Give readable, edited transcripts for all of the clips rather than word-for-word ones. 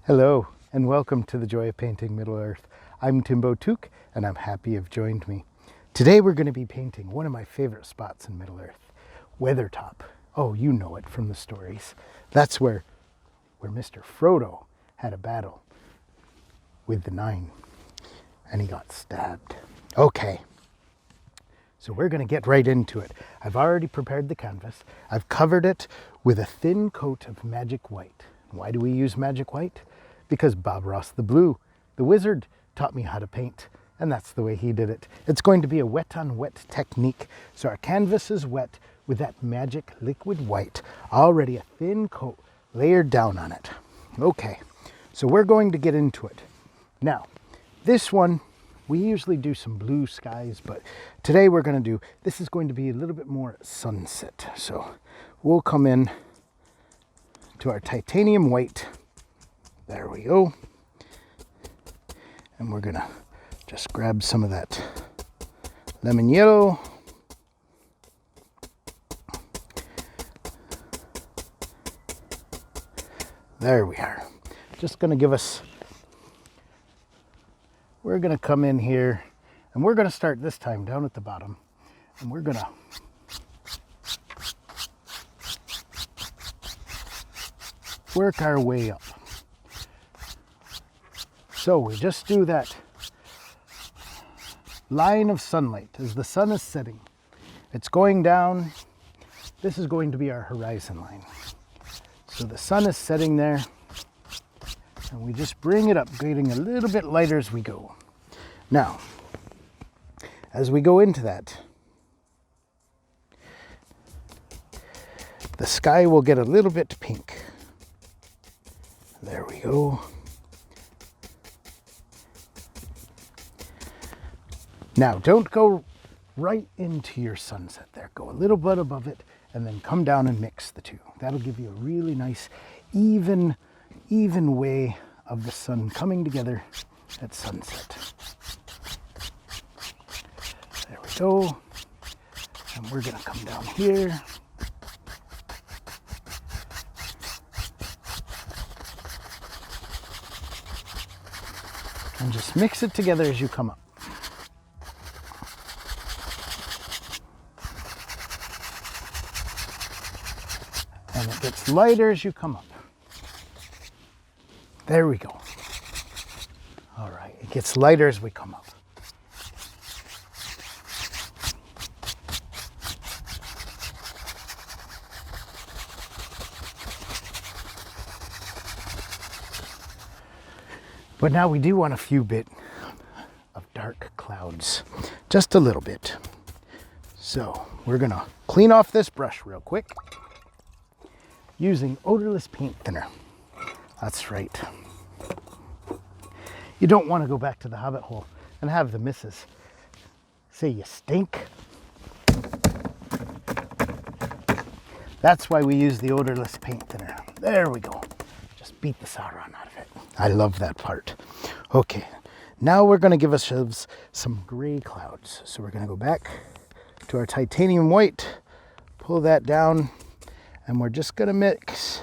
Hello, and welcome to the Joy of Painting Middle-earth. I'm Timbo Took, and I'm happy you've joined me. Today we're going to be painting one of my favorite spots in Middle-earth, Weathertop. Oh, you know it from the stories. That's where Mr. Frodo had a battle with the Nine, and he got stabbed. Okay, so we're going to get right into it. I've already prepared the canvas. I've covered it with a thin coat of magic white. Why do we use magic white? Because Bob Ross the Blue, the wizard, taught me how to paint, and that's the way he did it. It's going to be a wet on wet technique. So our canvas is wet with that magic liquid white, already a thin coat layered down on it. Okay, so we're going to get into it. Now, this one, we usually do some blue skies, but today this is going to be a little bit more sunset. So we'll come in to our titanium white. There we go. And we're gonna just grab some of that lemon yellow. There we are. Just gonna we're gonna come in here and we're gonna start this time down at the bottom, and we're gonna work our way up. So we just do that line of sunlight as the sun is setting. It's going down. This is going to be our horizon line. So the sun is setting there, and we just bring it up, getting a little bit lighter as we go. Now, as we go into that, the sky will get a little bit pink. There we go. Now, don't go right into your sunset there. Go a little bit above it and then come down and mix the two. That'll give you a really nice, even way of the sun coming together at sunset. There we go. And we're gonna come down here. And just mix it together as you come up. And it gets lighter as you come up. There we go. All right, it gets lighter as we come up. But now we do want a few bit of dark clouds, just a little bit. So we're gonna clean off this brush real quick using odorless paint thinner. That's right. You don't want to go back to the hobbit hole and have the missus say you stink. That's why we use the odorless paint thinner. There we go. Just beat the Sauron out of it. I love that part. Okay, now we're going to give ourselves some gray clouds. So we're going to go back to our titanium white, pull that down, and we're just going to mix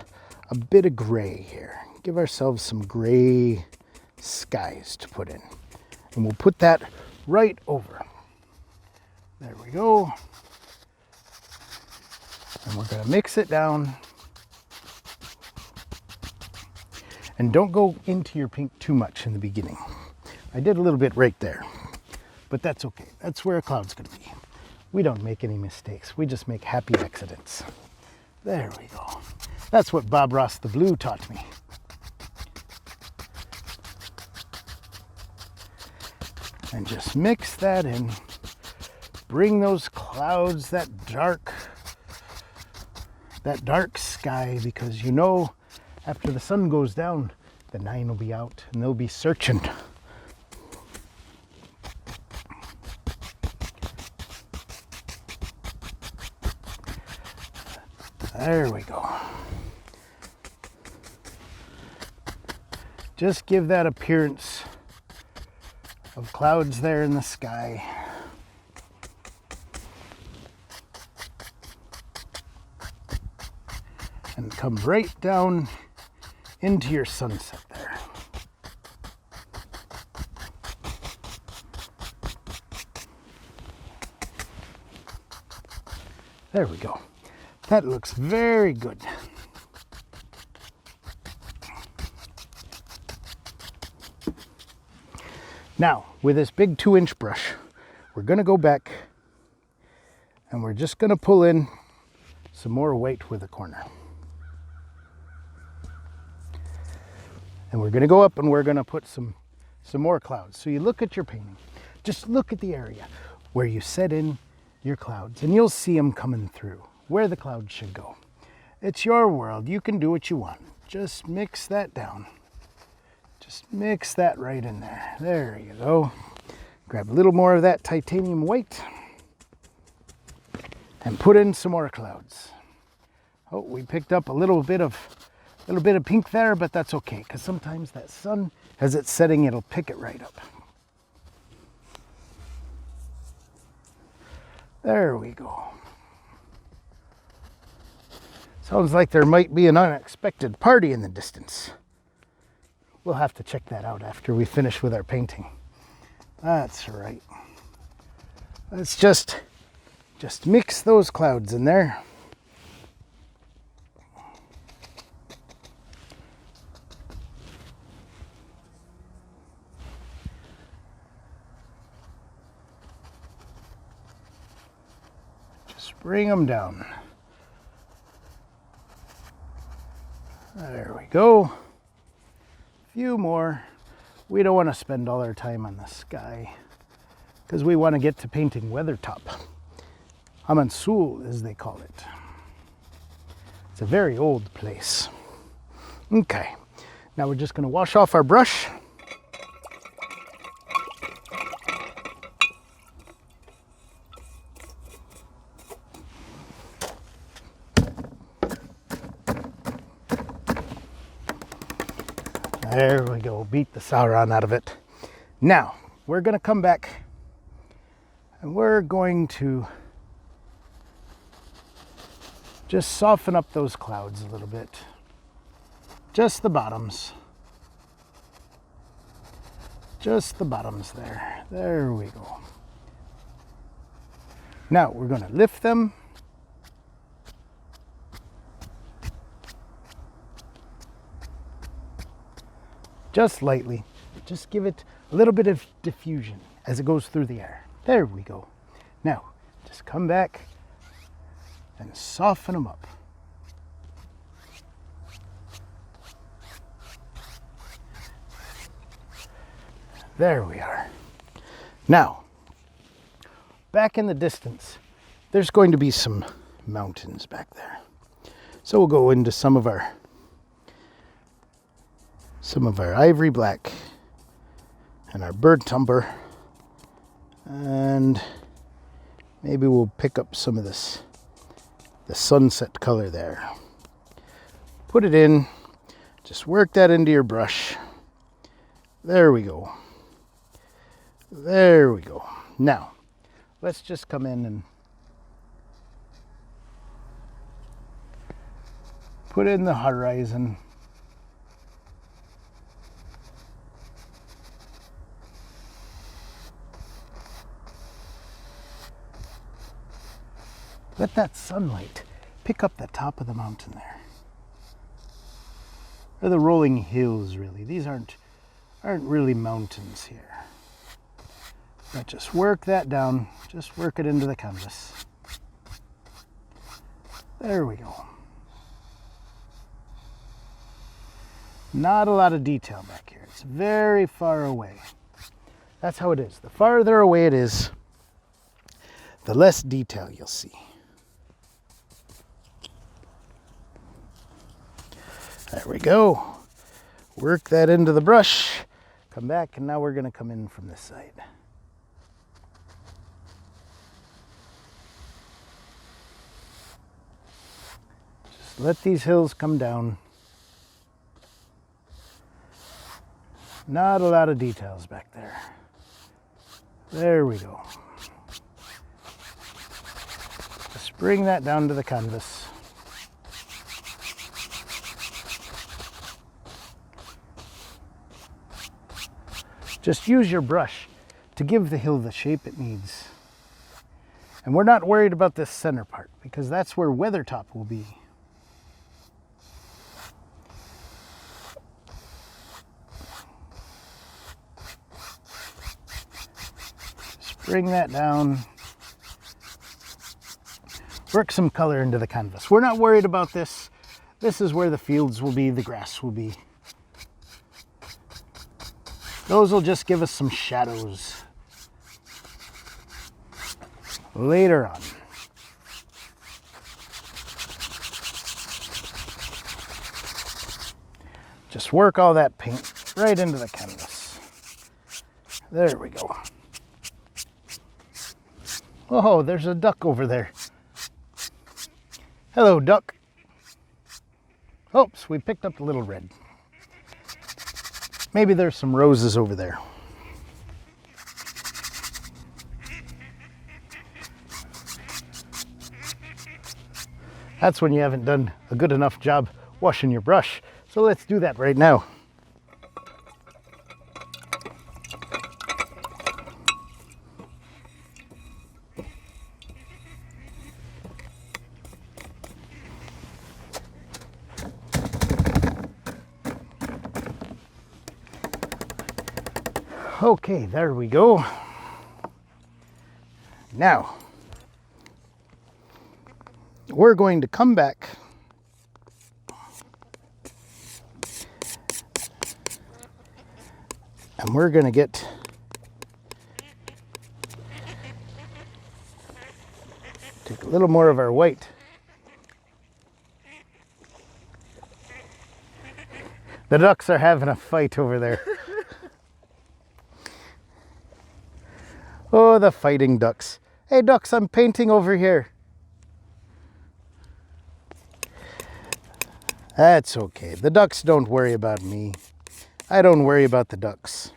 a bit of gray here. Give ourselves some gray skies to put in. And we'll put that right over. There we go. And we're going to mix it down. And don't go into your pink too much in the beginning. I did a little bit right there, but that's okay. That's where a cloud's going to be. We don't make any mistakes. We just make happy accidents. There we go. That's what Bob Ross the Blue taught me. And just mix that in. Bring those clouds, that dark sky, because you know, after the sun goes down, the Nine will be out and they'll be searching. There we go. Just give that appearance of clouds there in the sky. And come right down into your sunset there. There we go. That looks very good. Now, with this big 2-inch brush, we're going to go back and we're just going to pull in some more white with a corner. And we're going to go up and we're going to put some more clouds. So you look at your painting, just look at the area where you set in your clouds and you'll see them coming through, where the clouds should go. It's your world. You can do what you want. Just mix that down. Just mix that right in there. There you go. Grab a little more of that titanium white and put in some more clouds. Oh, we picked up a little bit of pink there, but that's okay, because sometimes that sun, as it's setting, it'll pick it right up. There we go. Sounds like there might be an unexpected party in the distance. We'll have to check that out after we finish with our painting. That's right. Let's just mix those clouds in there. Just bring them down. There we go. Few more. We don't want to spend all our time on the sky because we want to get to painting Weathertop. Amansul, as they call it. It's a very old place. Okay, now we're just going to wash off our brush. There we go, beat the Sauron out of it. Now, we're going to come back and we're going to just soften up those clouds a little bit. Just the bottoms. Just the bottoms there. There we go. Now, we're going to lift them. Just lightly. Just give it a little bit of diffusion as it goes through the air. There we go. Now, just come back and soften them up. There we are. Now, back in the distance, there's going to be some mountains back there. So we'll go into some of our ivory black and our burnt umber, and maybe we'll pick up some of the sunset color there. Put it in, just work that into your brush. There we go. There we go. Now, let's just come in and put in the horizon. Let that sunlight pick up the top of the mountain there. Or the rolling hills, really. These aren't really mountains here. But just work that down. Just work it into the canvas. There we go. Not a lot of detail back here. It's very far away. That's how it is. The farther away it is, the less detail you'll see. There we go. Work that into the brush. Come back, and now we're going to come in from this side. Just let these hills come down. Not a lot of details back there. There we go. Just bring that down to the canvas. Just use your brush to give the hill the shape it needs. And we're not worried about this center part because that's where Weathertop will be. Just bring that down. Work some color into the canvas. We're not worried about this. This is where the fields will be, the grass will be. Those will just give us some shadows later on. Just work all that paint right into the canvas. There we go. Oh, there's a duck over there. Hello, duck. Oops, we picked up a little red. Maybe there's some roses over there. That's when you haven't done a good enough job washing your brush. So let's do that right now. Okay, there we go. Now, we're going to come back and we're going to take a little more of our white. The ducks are having a fight over there. Oh, the fighting ducks. Hey ducks, I'm painting over here. That's okay. The ducks don't worry about me. I don't worry about the ducks.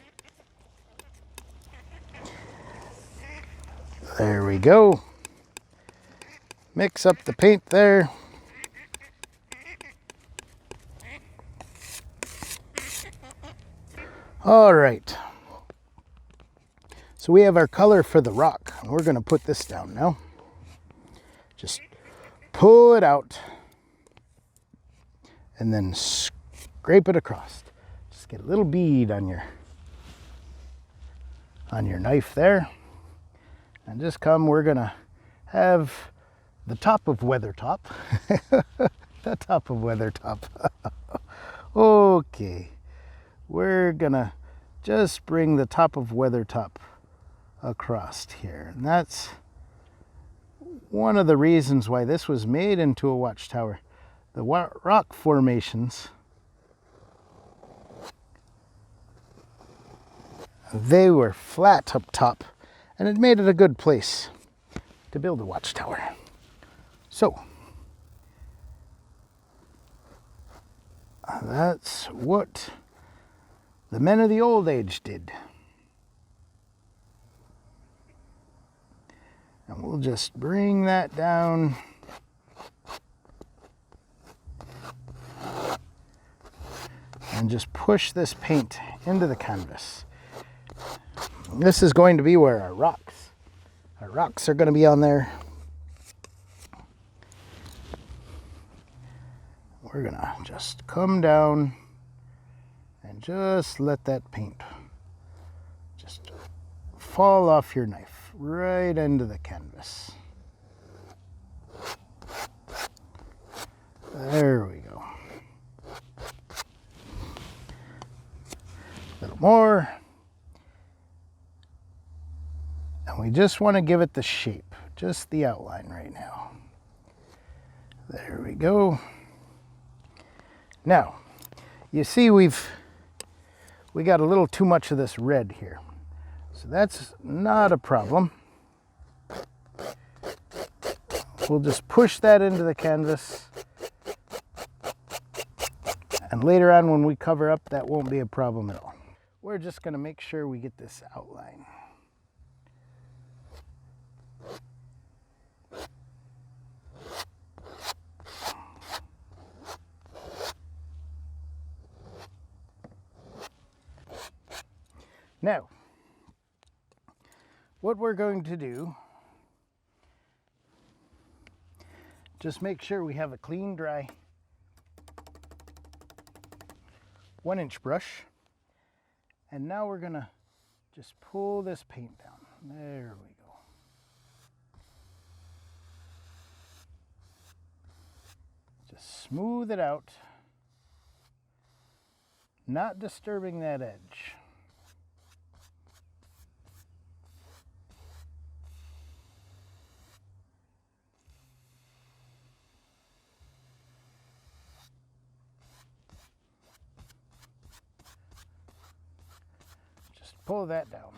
There we go. Mix up the paint there. All right. So we have our color for the rock. We're going to put this down now. Just pull it out and then scrape it across. Just get a little bead on your knife there. And just come, we're going to have the top of Weathertop. The top of Weathertop. Okay. We're going to just bring the top of Weathertop across here, and that's one of the reasons why this was made into a watchtower. The rock formations, they were flat up top, and it made it a good place to build a watchtower. So that's what the men of the old age did. And we'll just bring that down. And just push this paint into the canvas. This is going to be where our rocks are going to be on there. We're going to just come down and just let that paint just fall off your knife. Right into the canvas. There we go. A little more. And we just want to give it the shape, just the outline right now. There we go. Now, you see we got a little too much of this red here. So that's not a problem. We'll just push that into the canvas. And later on when we cover up, that won't be a problem at all. We're just going to make sure we get this outline. Now, what we're going to do Just make sure we have a clean, dry 1-inch brush. And now we're gonna just pull this paint down. There we go. Just smooth it out, not disturbing that edge. Just pull that down.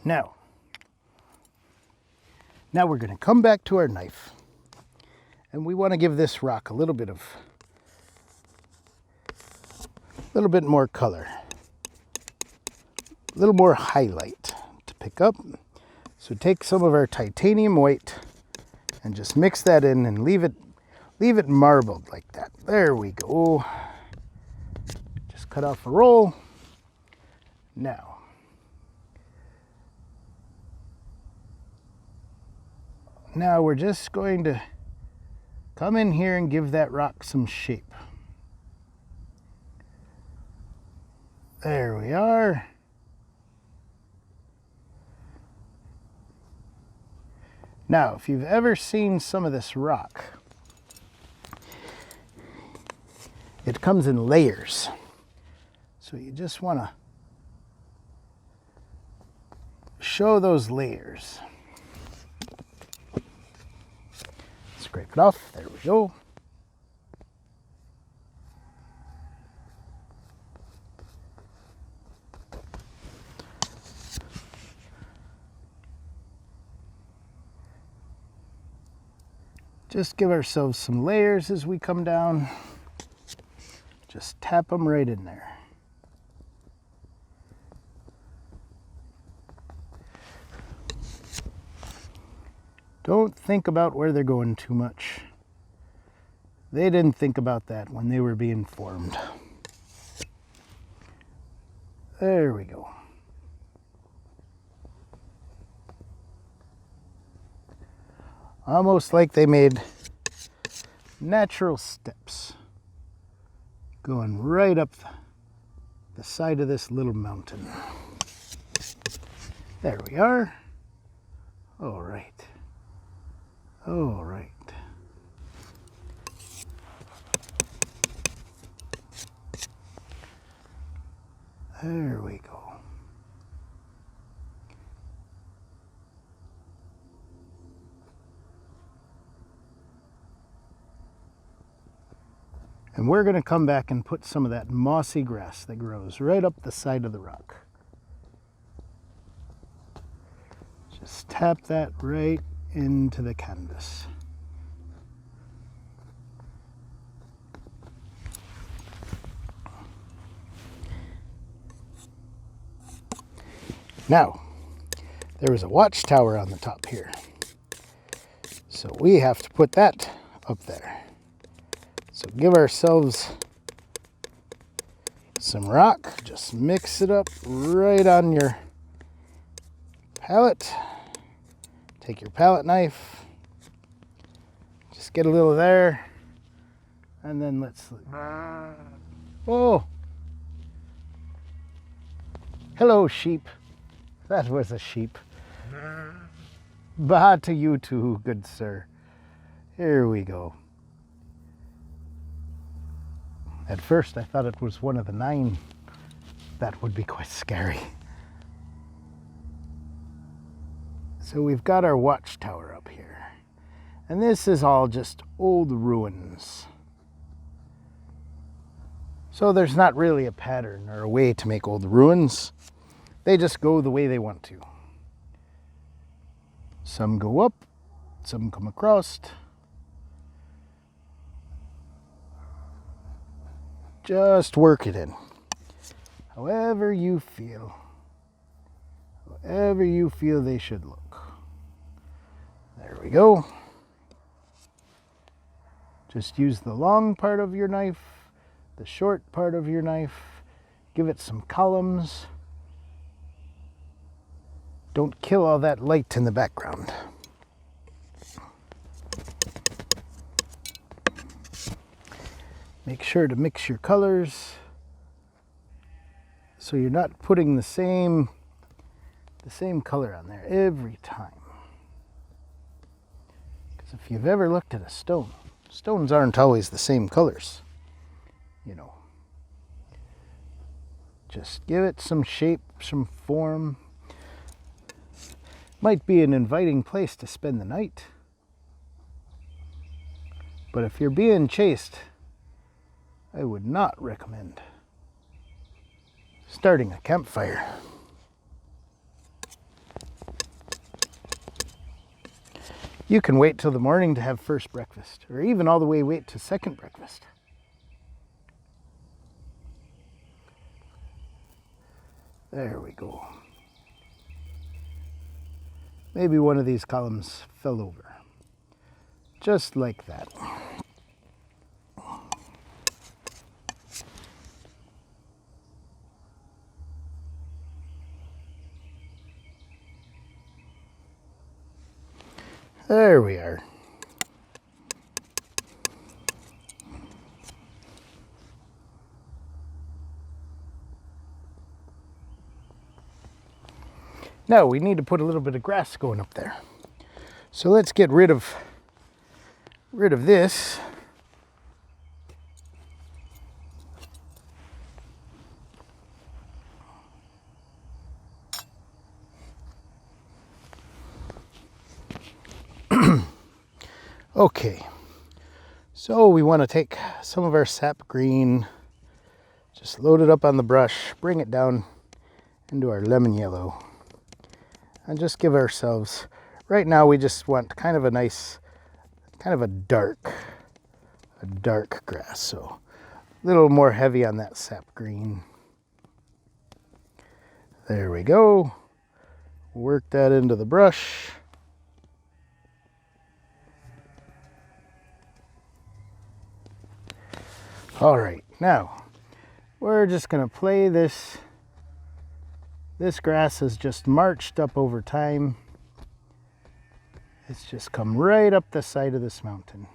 Now we're going to come back to our knife, and we want to give this rock a little bit more color, a little more highlight to pick up. So take some of our titanium white and just mix that in and leave it marbled like that. There we go. Just cut off a roll. Now we're just going to come in here and give that rock some shape. There we are. Now, if you've ever seen some of this rock, it comes in layers. So you just want to show those layers. Scrape it off. There we go. Just give ourselves some layers as we come down. Just tap them right in there. Don't think about where they're going too much. They didn't think about that when they were being formed. There we go. Almost like they made natural steps going right up the side of this little mountain. There we are. All right. All right. There we go. And we're going to come back and put some of that mossy grass that grows right up the side of the rock. Just tap that right into the canvas. Now, there is a watchtower on the top here. So we have to put that up there. So give ourselves some rock, just mix it up right on your palette. Take your palette knife, just get a little there, and then let's, oh, hello sheep. That was a sheep. Bah to you too, good sir. Here we go. At first I thought it was one of the 9. That would be quite scary. So we've got our watchtower up here. And this is all just old ruins. So there's not really a pattern or a way to make old ruins. They just go the way they want to. Some go up, some come across. Just work it in. However you feel. However you feel they should look. There we go. Just use the long part of your knife, the short part of your knife. Give it some columns. Don't kill all that light in the background. Make sure to mix your colors so you're not putting the same color on there every time. Because if you've ever looked at a stone, stones aren't always the same colors, you know. Just give it some shape, some form. Might be an inviting place to spend the night. But if you're being chased, I would not recommend starting a campfire. You can wait till the morning to have first breakfast, or even all the way wait to second breakfast. There we go. Maybe one of these columns fell over. Just like that. There we are. Now we need to put a little bit of grass going up there. So let's get rid of this. Okay, so we want to take some of our sap green, just load it up on the brush, bring it down into our lemon yellow, and just give ourselves, right now we just want kind of a nice, kind of a dark grass, so a little more heavy on that sap green. There we go. Work that into the brush. All right, now we're just gonna play this. This grass has just marched up over time. It's just come right up the side of this mountain.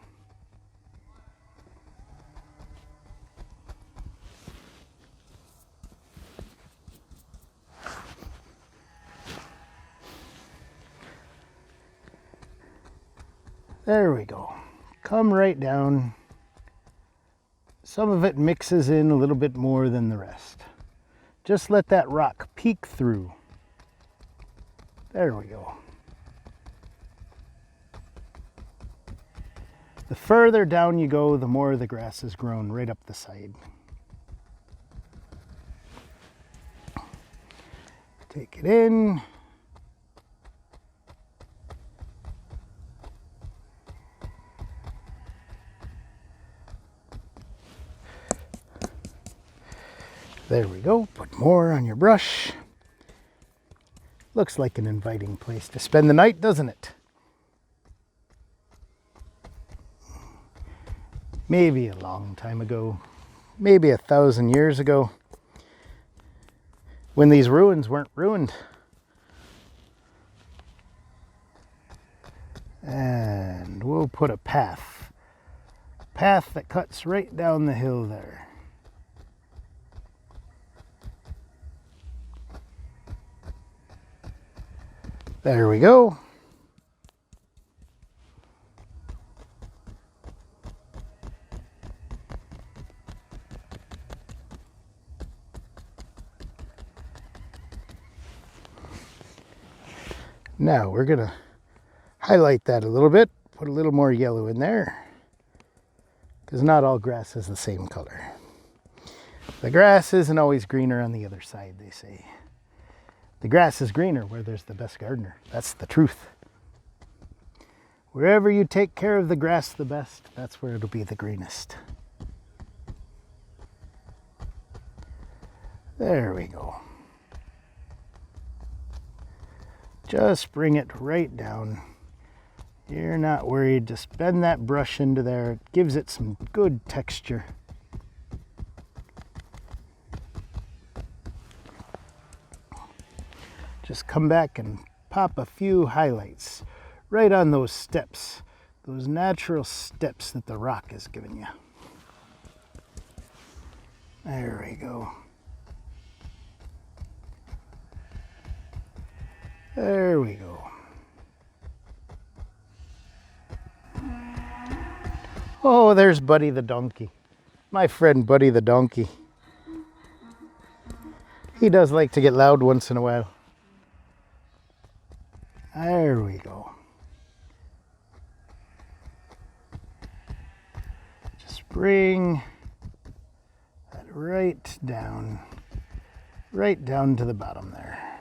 There we go. Come right down. Some of it mixes in a little bit more than the rest. Just let that rock peek through. There we go. The further down you go, the more the grass has grown right up the side. Take it in. There we go, put more on your brush. Looks like an inviting place to spend the night, doesn't it? Maybe a long time ago, maybe 1,000 years ago, when these ruins weren't ruined. And we'll put a path that cuts right down the hill there. There we go. Now we're gonna highlight that a little bit, put a little more yellow in there, because not all grass is the same color. The grass isn't always greener on the other side, they say. The grass is greener where there's the best gardener. That's the truth. Wherever you take care of the grass the best, that's where it'll be the greenest. There we go. Just bring it right down. You're not worried. Just bend that brush into there. It gives it some good texture. Just come back and pop a few highlights right on those steps, those natural steps that the rock is giving you. There we go. There we go. Oh, there's Buddy the donkey. My friend Buddy the donkey. He does like to get loud once in a while. There we go. Just bring that right down to the bottom there.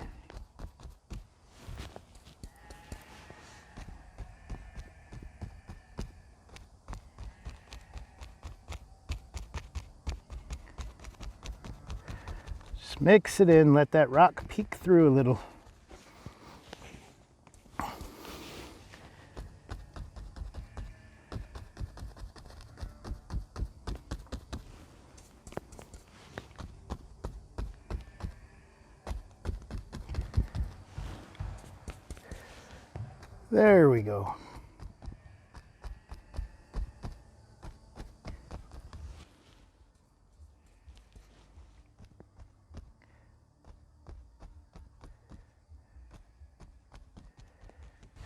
Just mix it in, let that rock peek through a little. There we go.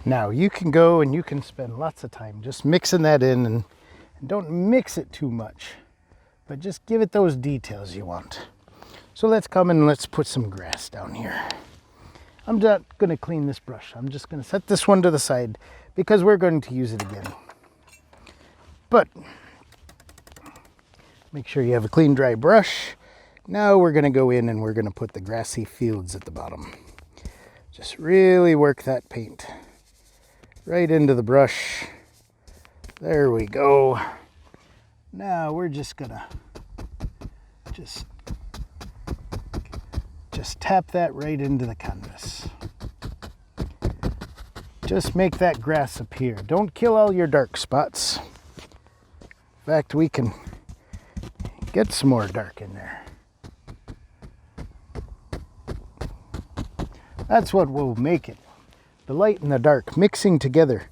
Now you can go and you can spend lots of time just mixing that in, and don't mix it too much, but just give it those details you want. So let's come and let's put some grass down here. I'm not going to clean this brush. I'm just going to set this one to the side because we're going to use it again. But make sure you have a clean, dry brush. Now we're going to go in and we're going to put the grassy fields at the bottom. Just really work that paint right into the brush. There we go. Now we're just going to just tap that right into the canvas. Just make that grass appear. Don't kill all your dark spots. In fact, we can get some more dark in there. That's what will make it. The light and the dark mixing together.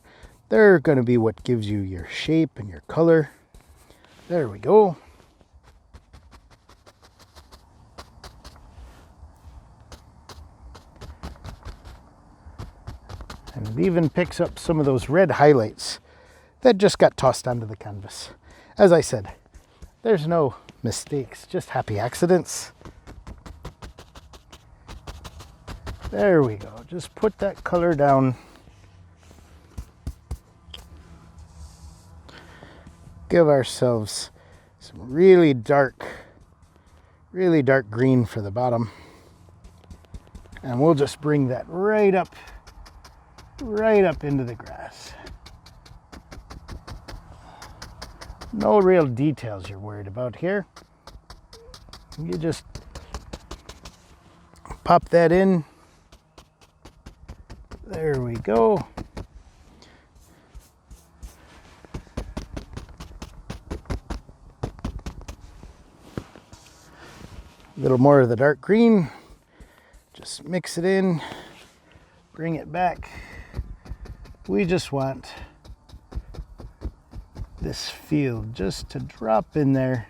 They're going to be what gives you your shape and your color. There we go. And it even picks up some of those red highlights that just got tossed onto the canvas. As I said, there's no mistakes, just happy accidents. There we go. Just put that color down. Give ourselves some really dark green for the bottom. And we'll just bring that right up into the grass. No real details you're worried about here. You just pop that in. There we go. A little more of the dark green. Just mix it in. Bring it back. We just want this field just to drop in there.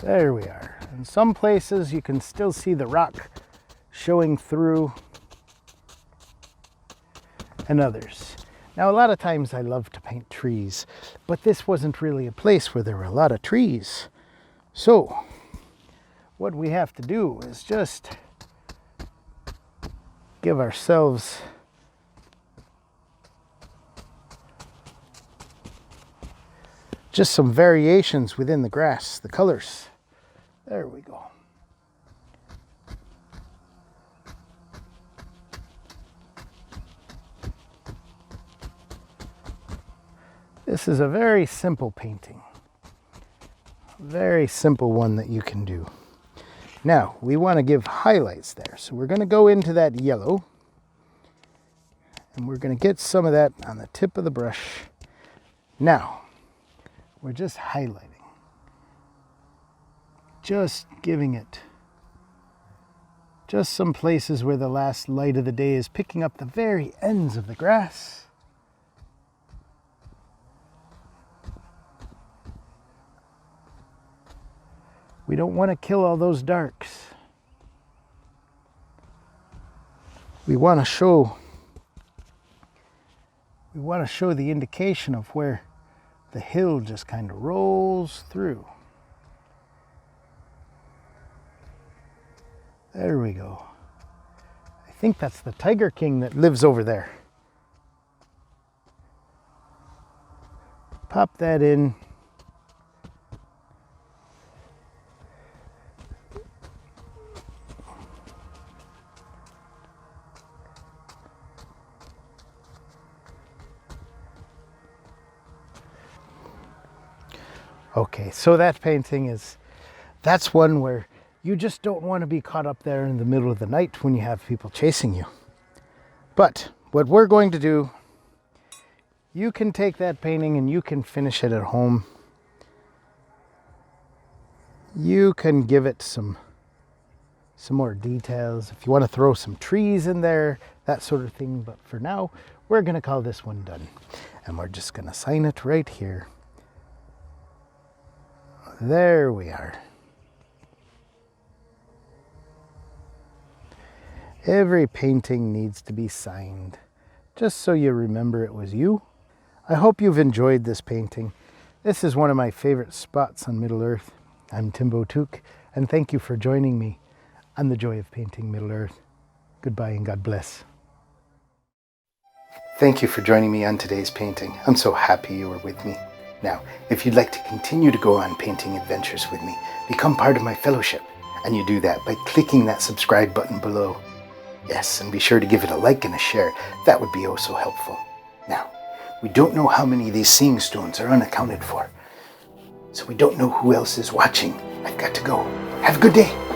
There we are. In some places you can still see the rock showing through, and others. Now a lot of times I love to paint trees, but this wasn't really a place where there were a lot of trees. So what we have to do is just give ourselves just some variations within the grass, the colors. There we go. This is a very simple painting. Very simple one that you can do. Now, we want to give highlights there. So we're going to go into that yellow. And we're going to get some of that on the tip of the brush. Now, we're just highlighting. Just giving it Just some places where the last light of the day is picking up the very ends of the grass. We don't want to kill all those darks. We want to show the indication of where the hill just kind of rolls through. There we go. I think that's the Tiger King that lives over there. Pop that in. Okay, so that painting that's one where you just don't want to be caught up there in the middle of the night when you have people chasing you. But what we're going to do, you can take that painting and you can finish it at home. You can give it some more details if you want to throw some trees in there, that sort of thing. But for now, we're going to call this one done. And we're just going to sign it right here. There we are. Every painting needs to be signed, just so you remember it was you. I hope you've enjoyed this painting. This is one of my favorite spots on Middle-earth. I'm Timbo Took, and thank you for joining me on the joy of painting Middle-earth. Goodbye and God bless. Thank you for joining me on today's painting. I'm so happy you were with me. Now, if you'd like to continue to go on painting adventures with me, become part of my fellowship. And you do that by clicking that subscribe button below. Yes, and be sure to give it a like and a share. That would be oh so helpful. Now, we don't know how many of these seeing stones are unaccounted for. So we don't know who else is watching. I've got to go. Have a good day.